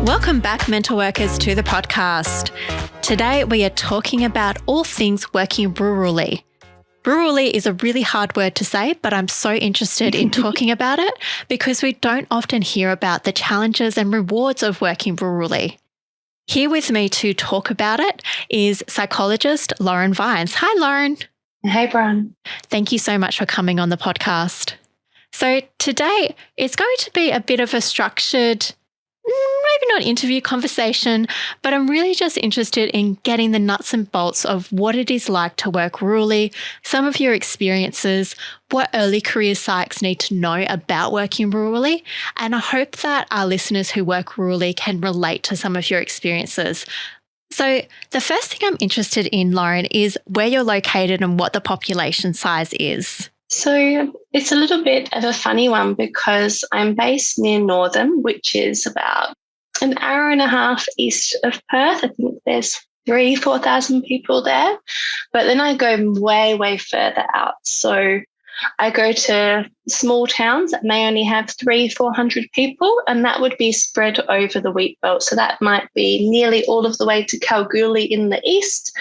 Welcome back, mental workers, to the podcast. Today we are talking about all things working rurally. Rurally is a really hard word to say, but I'm so interested in talking about it because we don't often hear about the challenges and rewards of working rurally. Here with me to talk about it is psychologist Lauren Vines. Hi, Lauren. Hey, Bron. Thank you so much for coming on the podcast. So today it's going to be a bit of a structured, maybe not interview conversation, but I'm really just interested in getting the nuts and bolts of what it is like to work rurally, some of your experiences, what early career psychs need to know about working rurally, and I hope that our listeners who work rurally can relate to some of your experiences. So the first thing I'm interested in, Lauren, is where you're located and what the population size is. So it's a little bit of a funny one because I'm based near Northam, which is about an hour and a half east of Perth. I think there's 4,000 people there. But then I go way, way further out. So I go to small towns that may only have 400 people, and that would be spread over the wheat belt. So that might be nearly all of the way to Kalgoorlie in the east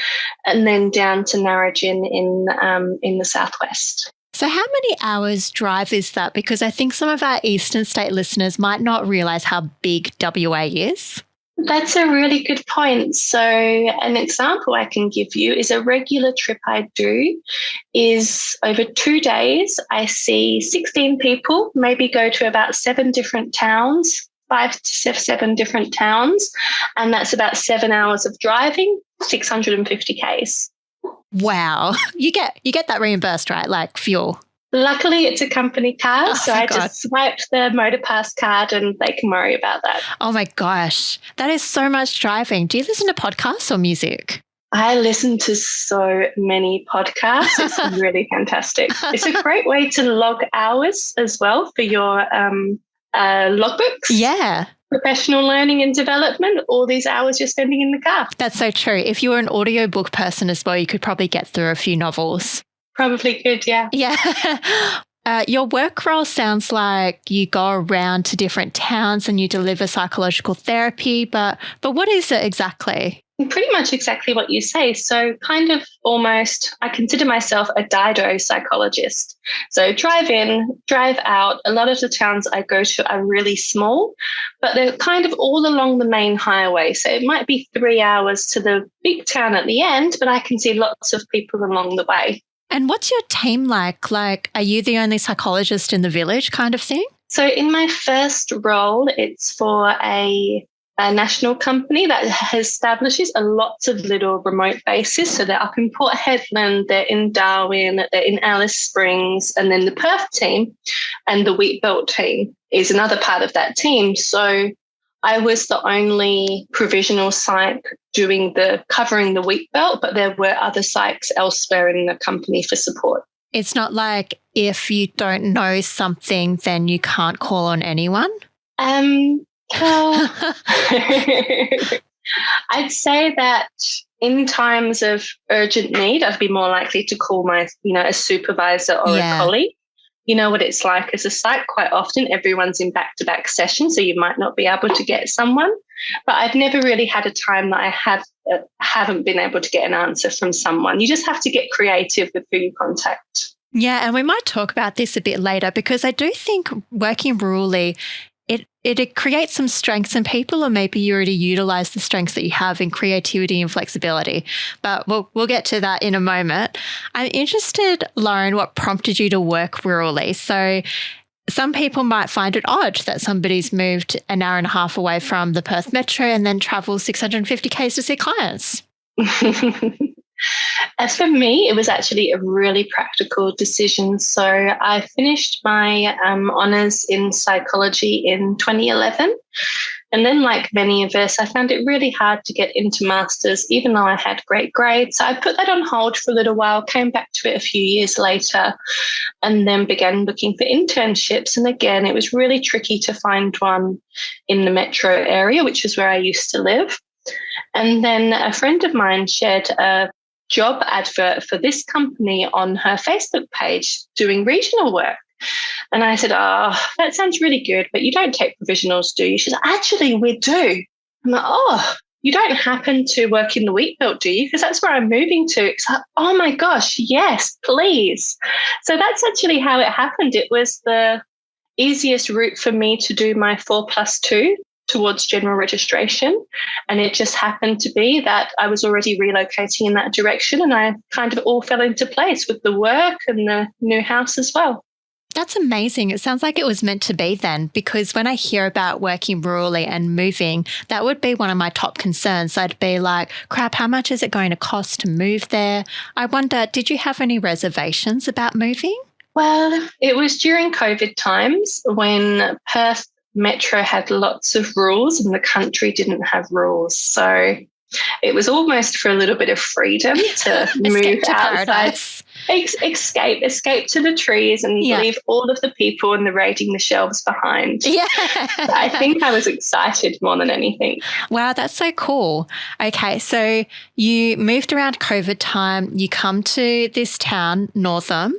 and then down to Narrogin in the southwest. So how many hours drive is that? Because I think some of our eastern state listeners might not realise how big WA is. That's a really good point. So an example I can give you is a regular trip I do is over 2 days. I see 16 people, maybe go to about 7 different towns, 5 to 7 different towns, and that's about 7 hours of driving, 650 Ks. Wow. You get that reimbursed, right? Like fuel. Luckily, it's a company car, so I just swipe the MotorPass card and they can worry about that. Oh my gosh. That is so much driving. Do you listen to podcasts or music? I listen to so many podcasts. It's really fantastic. It's a great way to log hours as well for your logbooks. Yeah. Professional learning and development, all these hours you're spending in the car. That's so true. If you were an audiobook person as well, you could probably get through a few novels. Probably good, yeah. Yeah. Your work role sounds like you go around to different towns and you deliver psychological therapy, but what is it exactly? Pretty much exactly what you say. So kind of almost, I consider myself a dido psychologist. So drive in, drive out. A lot of the towns I go to are really small, but they're kind of all along the main highway. So it might be 3 hours to the big town at the end, but I can see lots of people along the way. And what's your team like? Like, are you the only psychologist in the village kind of thing? So in my first role, it's for a national company that establishes a lots of little remote bases. So they're up in Port Hedland, they're in Darwin, they're in Alice Springs, and then the Perth team and the Wheat Belt team is another part of that team. So I was the only provisional psych covering the Wheat Belt, but there were other psychs elsewhere in the company for support. It's not like if you don't know something, then you can't call on anyone? Well, I'd say that in times of urgent need, I'd be more likely to call a supervisor or a colleague. You know what it's like as a psych. Quite often everyone's in back-to-back sessions, so you might not be able to get someone. But I've never really had a time that I haven't been able to get an answer from someone. You just have to get creative with who you contact. Yeah, and we might talk about this a bit later because I do think working rurally, it creates some strengths in people, or maybe you already utilise the strengths that you have in creativity and flexibility. But we'll get to that in a moment. I'm interested, Lauren, what prompted you to work rurally? So some people might find it odd that somebody's moved an hour and a half away from the Perth Metro and then travels 650 Ks to see clients. As for me, it was actually a really practical decision. So I finished my honours in psychology in 2011. And then, like many of us, I found it really hard to get into masters, even though I had great grades. So I put that on hold for a little while, came back to it a few years later, and then began looking for internships. And again, it was really tricky to find one in the metro area, which is where I used to live. And then a friend of mine shared a job advert for this company on her Facebook page doing regional work. And I said, oh, that sounds really good, but you don't take provisionals, do you? She said, actually, we do. I'm like, oh, you don't happen to work in the wheat belt, do you? Because that's where I'm moving to. It's like, oh my gosh, yes, please. So that's actually how it happened. It was the easiest route for me to do my 4+2 towards general registration. And it just happened to be that I was already relocating in that direction, and I kind of all fell into place with the work and the new house as well. That's amazing. It sounds like it was meant to be then, because when I hear about working rurally and moving, that would be one of my top concerns. I'd be like, crap, how much is it going to cost to move there? I wonder, did you have any reservations about moving? Well, it was during COVID times when Perth Metro had lots of rules and the country didn't have rules. So it was almost for a little bit of freedom to move to outside. Paradise. Escape to the trees and leave all of the people and the raiding the shelves behind. Yeah. I think I was excited more than anything. Wow, that's so cool. Okay, so you moved around COVID time, you come to this town, Northam,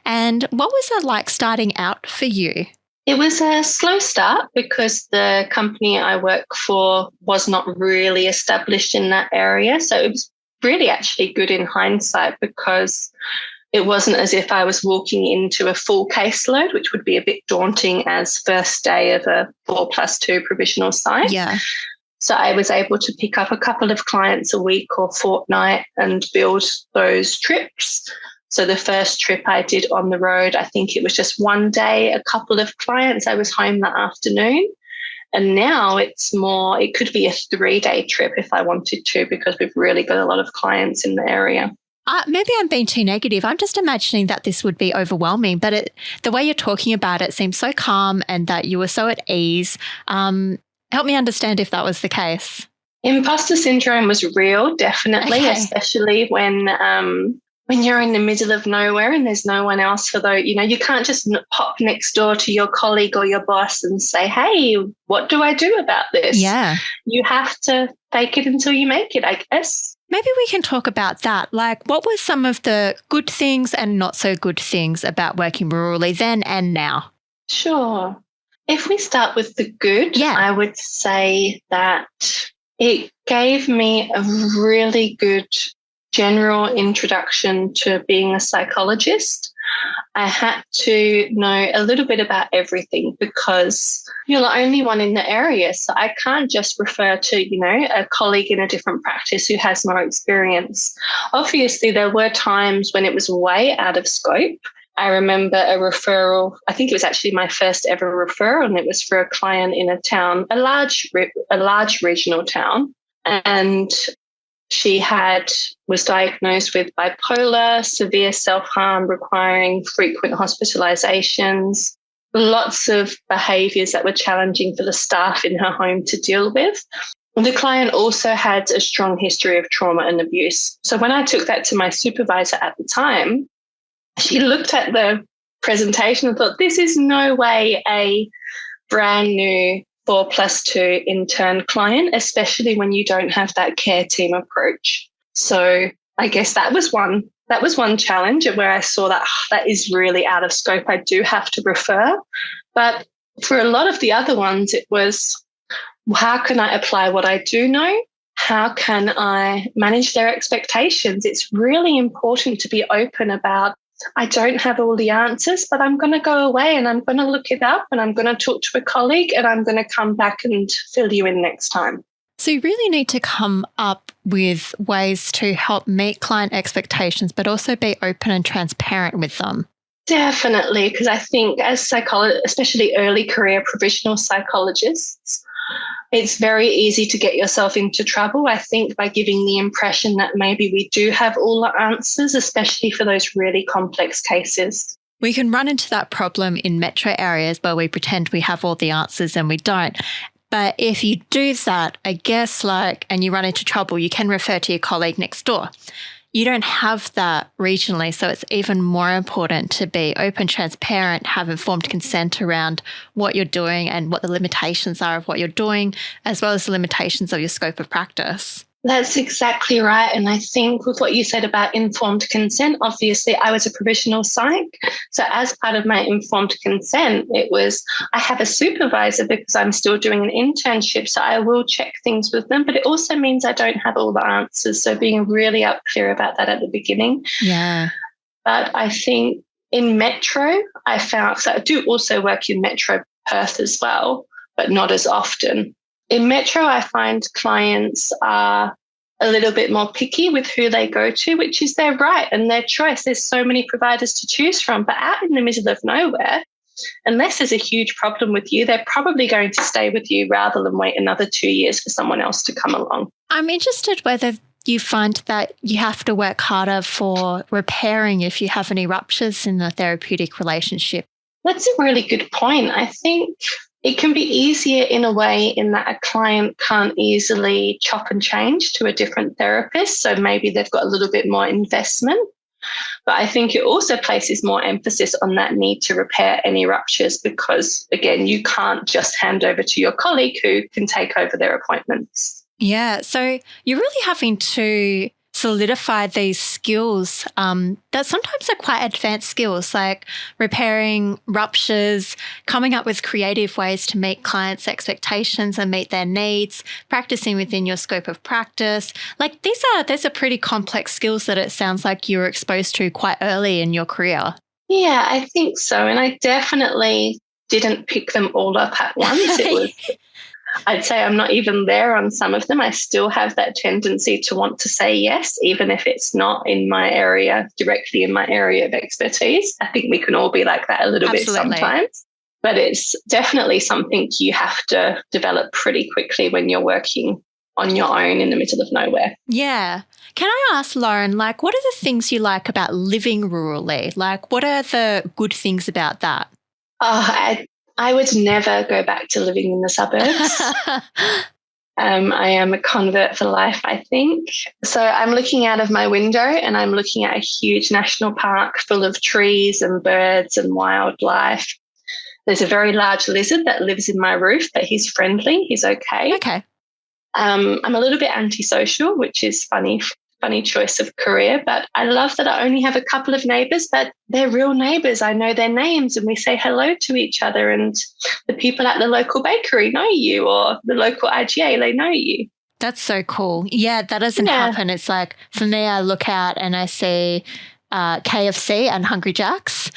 and what was it like starting out for you? It was a slow start because the company I work for was not really established in that area. So it was really actually good in hindsight because it wasn't as if I was walking into a full caseload, which would be a bit daunting as first day of a 4+2 provisional site. Yeah. So I was able to pick up a couple of clients a week or fortnight and build those trips. So the first trip I did on the road, I think it was just one day, a couple of clients. I was home that afternoon. And now it's more, it could be a 3-day trip if I wanted to, because we've really got a lot of clients in the area. Maybe I'm being too negative. I'm just imagining that this would be overwhelming, but the way you're talking about it seems so calm and that you were so at ease. Help me understand if that was the case. Imposter syndrome was real, definitely, especially when you're in the middle of nowhere and there's no one else for those, you can't just pop next door to your colleague or your boss and say, hey, what do I do about this? Yeah. You have to fake it until you make it, I guess. Maybe we can talk about that. Like, what were some of the good things and not so good things about working rurally then and now? Sure. If we start with the good, I would say that it gave me a really good general introduction to being a psychologist. I had to know a little bit about everything because you're the only one in the area. So I can't just refer to, a colleague in a different practice who has more experience. Obviously, there were times when it was way out of scope. I remember a referral, I think it was actually my first ever referral, and it was for a client in a town, a large regional town. And she was diagnosed with bipolar, severe self-harm requiring frequent hospitalizations, lots of behaviours that were challenging for the staff in her home to deal with. The client also had a strong history of trauma and abuse. So when I took that to my supervisor at the time, she looked at the presentation and thought, this is no way a brand new 4+2 intern client, especially when you don't have that care team approach. So I guess that was one challenge where I saw that is really out of scope. I do have to refer. But for a lot of the other ones, it was, how can I apply what I do know? How can I manage their expectations? It's really important to be open about, I don't have all the answers, but I'm going to go away and I'm going to look it up and I'm going to talk to a colleague and I'm going to come back and fill you in next time. So you really need to come up with ways to help meet client expectations, but also be open and transparent with them. Definitely, because I think as psychologists, especially early career provisional psychologists, it's very easy to get yourself into trouble, I think, by giving the impression that maybe we do have all the answers, especially for those really complex cases. We can run into that problem in metro areas where we pretend we have all the answers and we don't. But if you do that, I guess, and you run into trouble, you can refer to your colleague next door. You don't have that regionally, so it's even more important to be open, transparent, have informed consent around what you're doing and what the limitations are of what you're doing, as well as the limitations of your scope of practice. That's exactly right. And I think with what you said about informed consent, obviously I was a provisional psych. So as part of my informed consent, it was I have a supervisor because I'm still doing an internship. So I will check things with them, but it also means I don't have all the answers. So being really up clear about that at the beginning. Yeah. But I think in Metro, I found, so I do also work in Metro Perth as well, but not as often. In Metro, I find clients are a little bit more picky with who they go to, which is their right and their choice. There's so many providers to choose from, but out in the middle of nowhere, unless there's a huge problem with you, they're probably going to stay with you rather than wait another 2 years for someone else to come along. I'm interested whether you find that you have to work harder for repairing if you have any ruptures in the therapeutic relationship. That's a really good point. I think it can be easier in a way in that a client can't easily chop and change to a different therapist. So maybe they've got a little bit more investment. But I think it also places more emphasis on that need to repair any ruptures because, again, you can't just hand over to your colleague who can take over their appointments. Yeah, so you're really having to solidify these skills that sometimes are quite advanced skills, like repairing ruptures, coming up with creative ways to meet clients' expectations and meet their needs, practicing within your scope of practice. Like these are pretty complex skills that it sounds like you were exposed to quite early in your career. Yeah, I think so. And I definitely didn't pick them all up at once. It was I'd say I'm not even there on some of them. I still have that tendency to want to say yes, even if it's not in my area, directly in my area of expertise. I think we can all be like that a little bit sometimes. But it's definitely something you have to develop pretty quickly when you're working on your own in the middle of nowhere. Yeah. Can I ask, Lauren, like, what are the things you like about living rurally? Like, what are the good things about that? I would never go back to living in the suburbs. I am a convert for life, I think. So I'm looking out of my window and I'm looking at a huge national park full of trees and birds and wildlife. There's a very large lizard that lives in my roof, but he's friendly. He's okay. Okay. I'm a little bit antisocial, which is funny choice of career, but I love that I only have a couple of neighbours, but they're real neighbours. I know their names and we say hello to each other, and the people at the local bakery know you, or the local IGA, they know you. That's so cool. Yeah, that doesn't happen. It's like, for me, I look out and I see KFC and Hungry Jack's,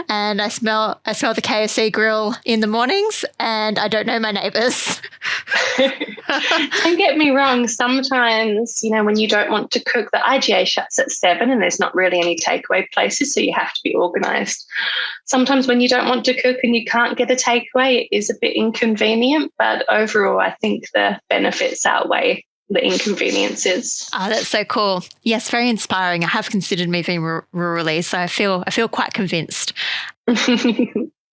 and I smell the KFC grill in the mornings, and I don't know my neighbours. Don't get me wrong. Sometimes, when you don't want to cook, the IGA shuts at 7 and there's not really any takeaway places, so you have to be organised. Sometimes when you don't want to cook and you can't get a takeaway, it is a bit inconvenient, but overall I think the benefits outweigh the inconveniences. Oh, that's so cool. Yes, very inspiring. I have considered moving rurally, so I feel quite convinced.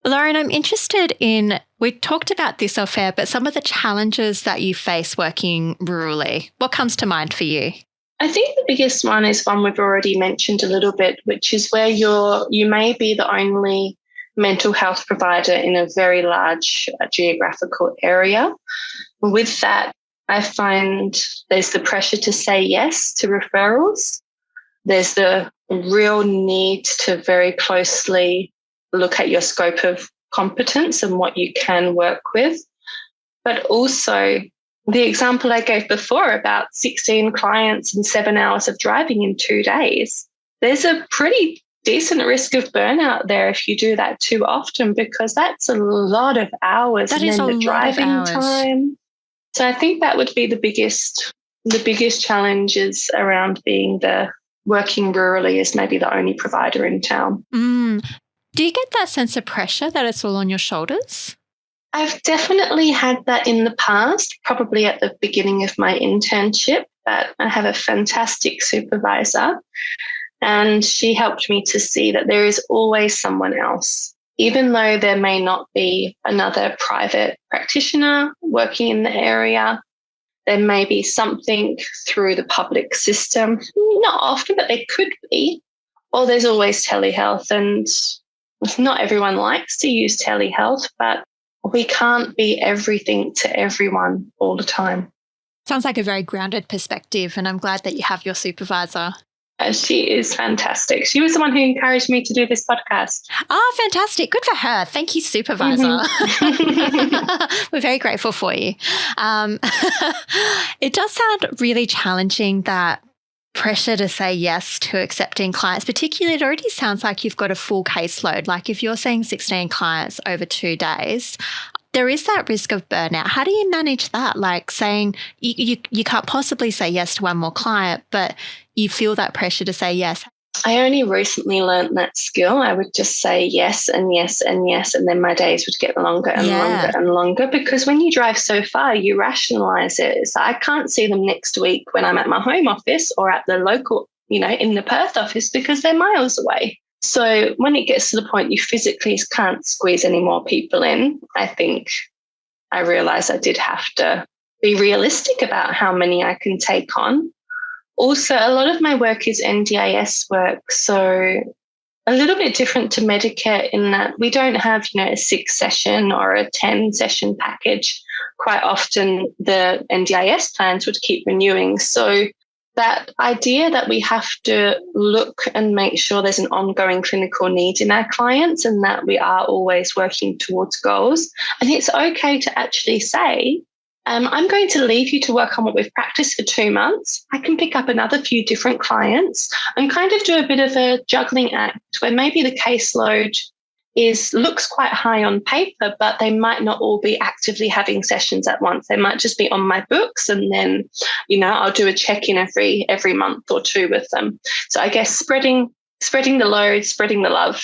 Lauren, I'm interested in, we talked about this off air, but some of the challenges that you face working rurally. What comes to mind for you? I think the biggest one is one we've already mentioned a little bit, which is where you may be the only mental health provider in a very large geographical area. With that, I find there's the pressure to say yes to referrals. There's the real need to very closely look at your scope of competence and what you can work with. But also the example I gave before about 16 clients and 7 hours of driving in 2 days, there's a pretty decent risk of burnout there if you do that too often, because that's a lot of hours. That is a lot of driving time. So I think that would be the biggest challenges around working rurally as maybe the only provider in town. Do you get that sense of pressure that it's all on your shoulders? I've definitely had that in the past, probably at the beginning of my internship, but I have a fantastic supervisor and she helped me to see that there is always someone else. Even though there may not be another private practitioner working in the area, there may be something through the public system. Not often, but there could be. Or there's always telehealth, and not everyone likes to use telehealth, but we can't be everything to everyone all the time. Sounds like a very grounded perspective, and I'm glad that you have your supervisor. She is fantastic. She was the one who encouraged me to do this podcast. Oh, fantastic. Good for her. Thank you, supervisor. We're very grateful for you. It does sound really challenging, that pressure to say yes to accepting clients, particularly it already sounds like you've got a full caseload. Like if you're seeing 16 clients over 2 days, there is that risk of burnout. How do you manage that? Like saying you can't possibly say yes to one more client, but you feel that pressure to say yes. I only recently learned that skill. I would just say yes and yes and yes, and then my days would get longer and longer and longer, because when you drive so far, you rationalize it. So I can't see them next week when I'm at my home office or at the local, in the Perth office, because they're miles away. So when it gets to the point you physically can't squeeze any more people in, I think I realized I did have to be realistic about how many I can take on. Also, a lot of my work is NDIS work, so a little bit different to Medicare in that we don't have, a 6-session or a 10-session package. Quite often the NDIS plans would keep renewing. So that idea that we have to look and make sure there's an ongoing clinical need in our clients and that we are always working towards goals. And it's okay to actually say, I'm going to leave you to work on what we've practiced for 2 months. I can pick up another few different clients and kind of do a bit of a juggling act where maybe the caseload looks quite high on paper, but they might not all be actively having sessions at once. They might just be on my books, and then, I'll do a check-in every month or 2 with them. So I guess spreading the load, spreading the love.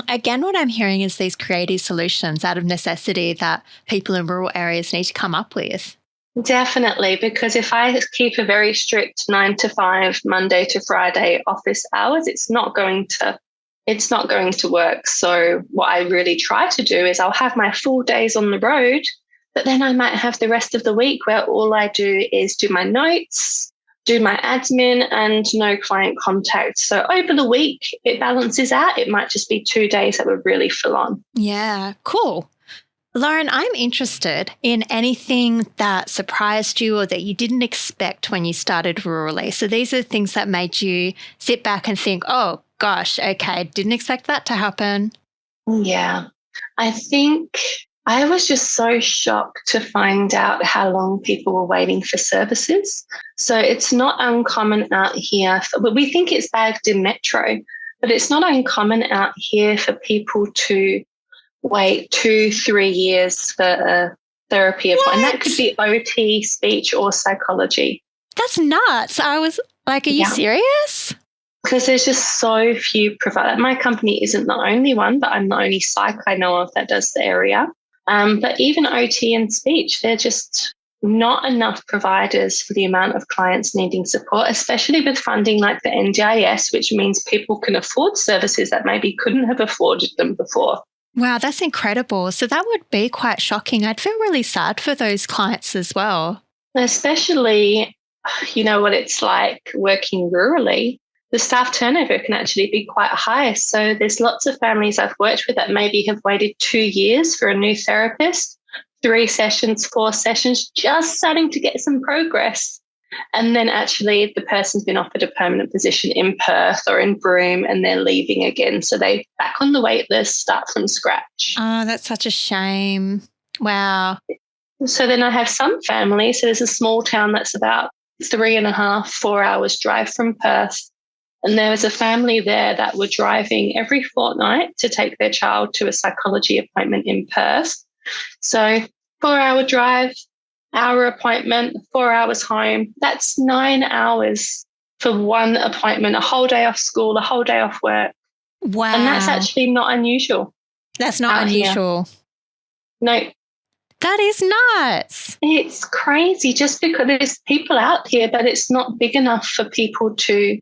Again, what I'm hearing is these creative solutions out of necessity that people in rural areas need to come up with. Definitely, because if I keep a very strict 9 to 5, Monday to Friday office hours, it's not going to work. So what I really try to do is I'll have my full days on the road, but then I might have the rest of the week where all I do is do my notes, do my admin, and no client contact. So over the week, it balances out. It might just be 2 days that were really full on. Yeah, cool. Lauren, I'm interested in anything that surprised you or that you didn't expect when you started rurally. So these are things that made you sit back and think, oh, gosh, okay, didn't expect that to happen. Yeah, I think I was just so shocked to find out how long people were waiting for services. So it's not uncommon out here. We think it's bagged in metro, but it's not uncommon out here for people to wait 2-3 years for a therapy appointment. And that could be OT, speech, or psychology. That's nuts. I was like, are you serious? Because there's just so few providers. My company isn't the only one, but I'm the only psych I know of that does the area. But even OT and speech, they're just not enough providers for the amount of clients needing support, especially with funding like the NDIS, which means people can afford services that maybe couldn't have afforded them before. Wow, that's incredible. So that would be quite shocking. I'd feel really sad for those clients as well. Especially, what it's like working rurally. The staff turnover can actually be quite high. So there's lots of families I've worked with that maybe have waited 2 years for a new therapist, 3 sessions, 4 sessions, just starting to get some progress. And then actually the person's been offered a permanent position in Perth or in Broome and they're leaving again. So they're back on the wait list, start from scratch. Oh, that's such a shame. Wow. So then I have some families. So there's a small town that's about 3.5, 4 hours drive from Perth. And there was a family there that were driving every fortnight to take their child to a psychology appointment in Perth. So 4-hour drive, hour appointment, 4 hours home. That's 9 hours for one appointment, a whole day off school, a whole day off work. Wow. And that's actually not unusual. That's not unusual. Here. No. That is nuts. It's crazy just because there's people out here, but it's not big enough for people to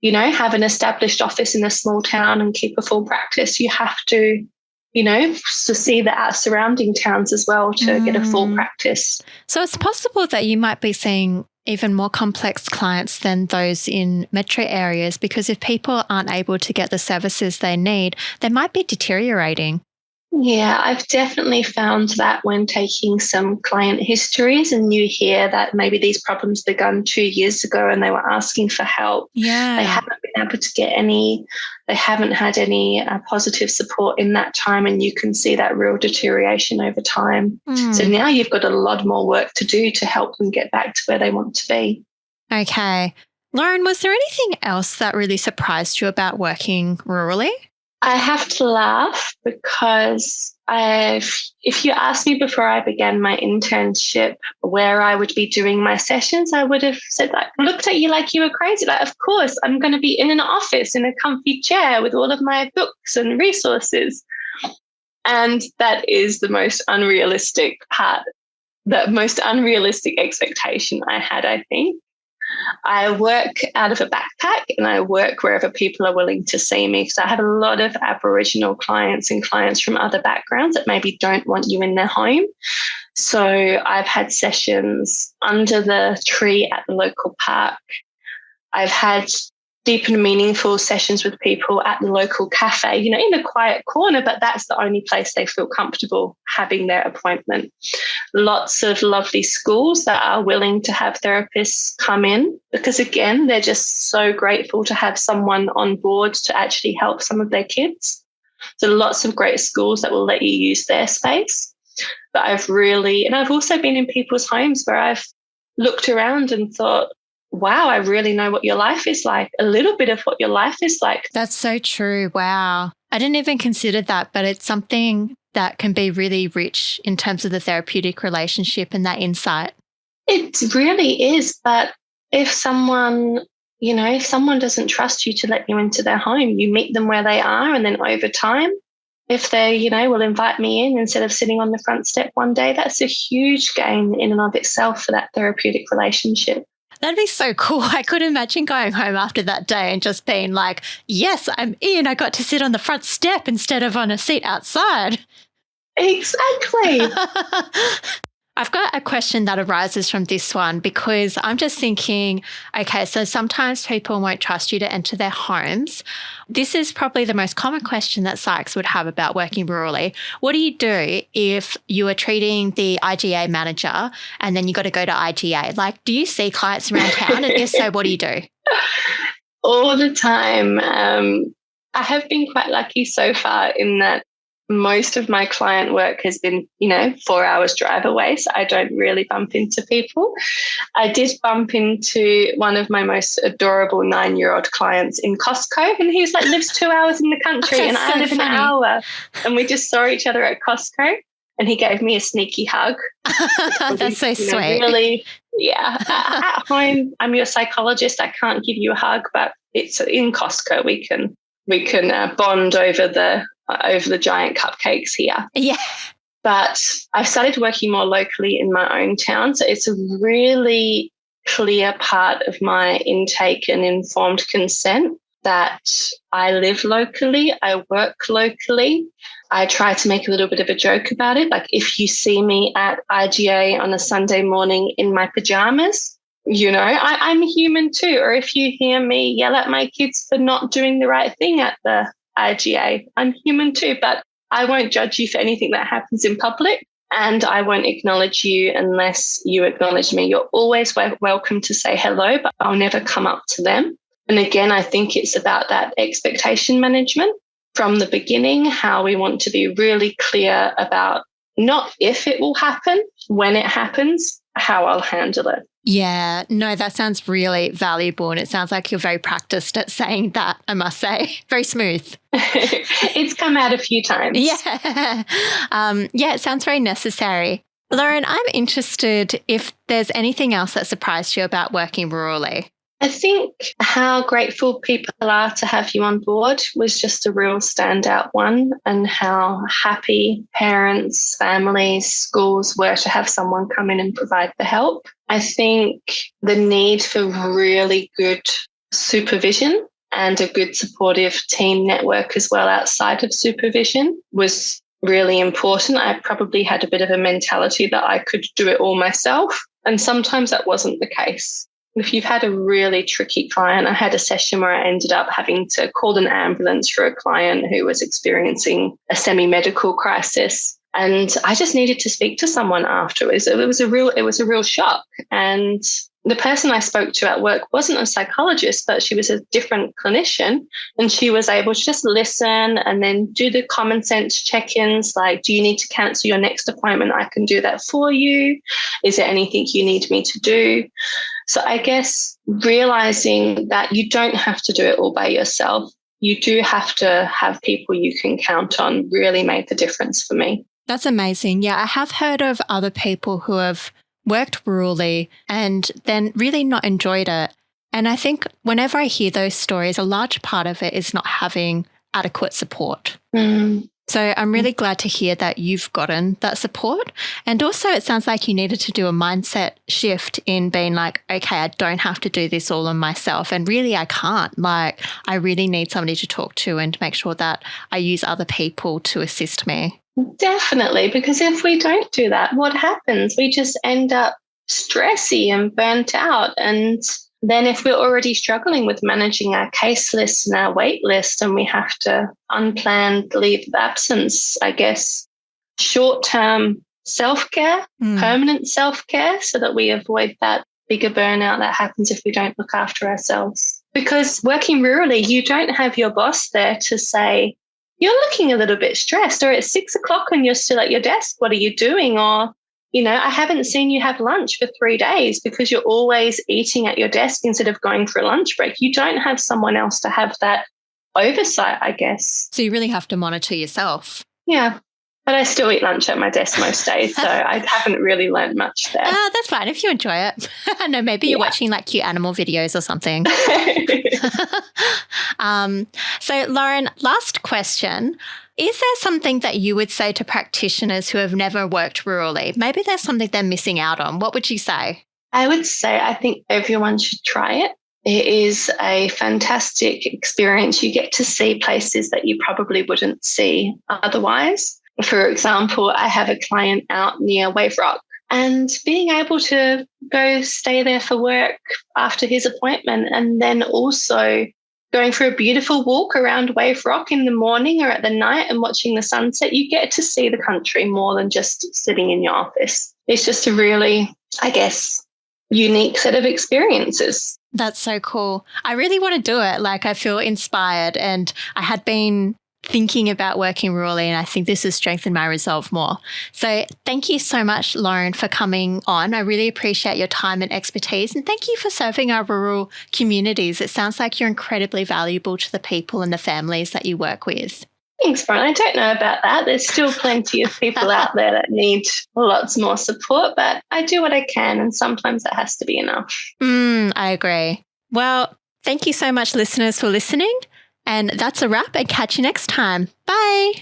have an established office in a small town and keep a full practice. You have to, to see the surrounding towns as well to get a full practice. So it's possible that you might be seeing even more complex clients than those in metro areas, because if people aren't able to get the services they need, they might be deteriorating. Yeah, I've definitely found that when taking some client histories and you hear that maybe these problems begun 2 years ago and they were asking for help, they Yeah. haven't been able to get any, they haven't had any positive support in that time, and you can see that real deterioration over time. So Hmm. now you've got a lot more work to do to help them get back to where they want to be. Okay. Lauren, was there anything else that really surprised you about working rurally? I have to laugh because if you asked me before I began my internship where I would be doing my sessions, I would have said, like, looked at you like you were crazy. Like, of course, I'm going to be in an office in a comfy chair with all of my books and resources. And that is the most unrealistic part, the most unrealistic expectation I had, I think. I work out of a backpack and I work wherever people are willing to see me. So I have a lot of Aboriginal clients and clients from other backgrounds that maybe don't want you in their home. So I've had sessions under the tree at the local park. I've had deep and meaningful sessions with people at the local cafe, you know, in a quiet corner, but that's the only place they feel comfortable having their appointment. Lots of lovely schools that are willing to have therapists come in because, again, they're just so grateful to have someone on board to actually help some of their kids. So lots of great schools that will let you use their space. But I've also been in people's homes where I've looked around and thought, wow, I really know what your life is like, a little bit of what your life is like. That's so true. Wow. I didn't even consider that, but it's something that can be really rich in terms of the therapeutic relationship and that insight. It really is. But if someone, if someone doesn't trust you to let you into their home, you meet them where they are. And then over time, if they, will invite me in instead of sitting on the front step one day, that's a huge gain in and of itself for that therapeutic relationship. That'd be so cool. I could imagine going home after that day and just being like, yes, I'm in. I got to sit on the front step instead of on a seat outside. Exactly. I've got a question that arises from this one because I'm just thinking, okay, so sometimes people won't trust you to enter their homes. This is probably the most common question that psychs would have about working rurally. What do you do if you are treating the IGA manager and then you got to go to IGA? Like, do you see clients around town? And if so, what do you do? All the time. I have been quite lucky so far in that most of my client work has been, 4 hours drive away. So I don't really bump into people. I did bump into one of my most adorable 9-year-old clients in Costco. And he's like, lives 2 hours in the country and I live funny. an hour. And we just saw each other at Costco and he gave me a sneaky hug. That's so sweet. Really, yeah. At home, I'm your psychologist. I can't give you a hug, but it's in Costco. We can bond over the giant cupcakes here. Yeah. But I've started working more locally in my own town. So it's a really clear part of my intake and informed consent that I live locally, I work locally. I try to make a little bit of a joke about it. Like if you see me at IGA on a Sunday morning in my pajamas, I'm human too. Or if you hear me yell at my kids for not doing the right thing at the IGA, I'm human too. But I won't judge you for anything that happens in public. And I won't acknowledge you unless you acknowledge me. You're always welcome to say hello, but I'll never come up to them. And again, I think it's about that expectation management from the beginning, how we want to be really clear about not if it will happen, when it happens, how I'll handle it. Yeah, no, that sounds really valuable. And it sounds like you're very practiced at saying that, I must say. Very smooth. It's come out a few times. Yeah. It sounds very necessary. Lauren, I'm interested if there's anything else that surprised you about working rurally. I think how grateful people are to have you on board was just a real standout one, and how happy parents, families, schools were to have someone come in and provide the help. I think the need for really good supervision and a good supportive team network as well outside of supervision was really important. I probably had a bit of a mentality that I could do it all myself, and sometimes that wasn't the case. if you've had a really tricky client, I had a session where I ended up having to call an ambulance for a client who was experiencing a semi-medical crisis. And I just needed to speak to someone afterwards. It was a real shock. And the person I spoke to at work wasn't a psychologist, but she was a different clinician. And she was able to just listen and then do the common sense check-ins, like, do you need to cancel your next appointment? I can do that for you. Is there anything you need me to do? So I guess realizing that you don't have to do it all by yourself. You do have to have people you can count on really made the difference for me. That's amazing. Yeah, I have heard of other people who have worked rurally and then really not enjoyed it. And I think whenever I hear those stories, a large part of it is not having adequate support. So I'm really glad to hear that you've gotten that support. And also it sounds like you needed to do a mindset shift in being like, okay, I don't have to do this all on myself. And really I can't. Like, I really need somebody to talk to and make sure that I use other people to assist me. Definitely, because if we don't do that, what happens? We just end up stressy and burnt out. And then if we're already struggling with managing our case list and our wait list, and we have to unplanned leave of absence, I guess, short-term self-care, permanent self-care, so that we avoid that bigger burnout that happens if we don't look after ourselves. Because working rurally, you don't have your boss there to say, you're looking a little bit stressed, or it's 6 o'clock and you're still at your desk. What are you doing? Or, I haven't seen you have lunch for 3 days, because you're always eating at your desk instead of going for a lunch break. You don't have someone else to have that oversight, I guess. So you really have to monitor yourself. Yeah. But I still eat lunch at my desk most days, so I haven't really learned much there. That's fine if you enjoy it. I know, maybe you're watching like cute animal videos or something. So Lauren, last question. Is there something that you would say to practitioners who have never worked rurally? Maybe there's something they're missing out on. What would you say? I would say I think everyone should try it. It is a fantastic experience. You get to see places that you probably wouldn't see otherwise. For example, I have a client out near Wave Rock, and being able to go stay there for work after his appointment, and then also going for a beautiful walk around Wave Rock in the morning or at the night and watching the sunset, you get to see the country more than just sitting in your office. It's just a really, I guess, unique set of experiences. That's so cool. I really want to do it. Like, I feel inspired, and I had been thinking about working rurally, and I think this has strengthened my resolve more. So thank you so much, Lauren, for coming on. I really appreciate your time and expertise, and thank you for serving our rural communities. It sounds like you're incredibly valuable to the people and the families that you work with. Thanks, Bron. I don't know about that. There's still plenty of people out there that need lots more support, but I do what I can, and sometimes that has to be enough. I agree. Well, thank you so much, listeners, for listening. And that's a wrap, and catch you next time. Bye.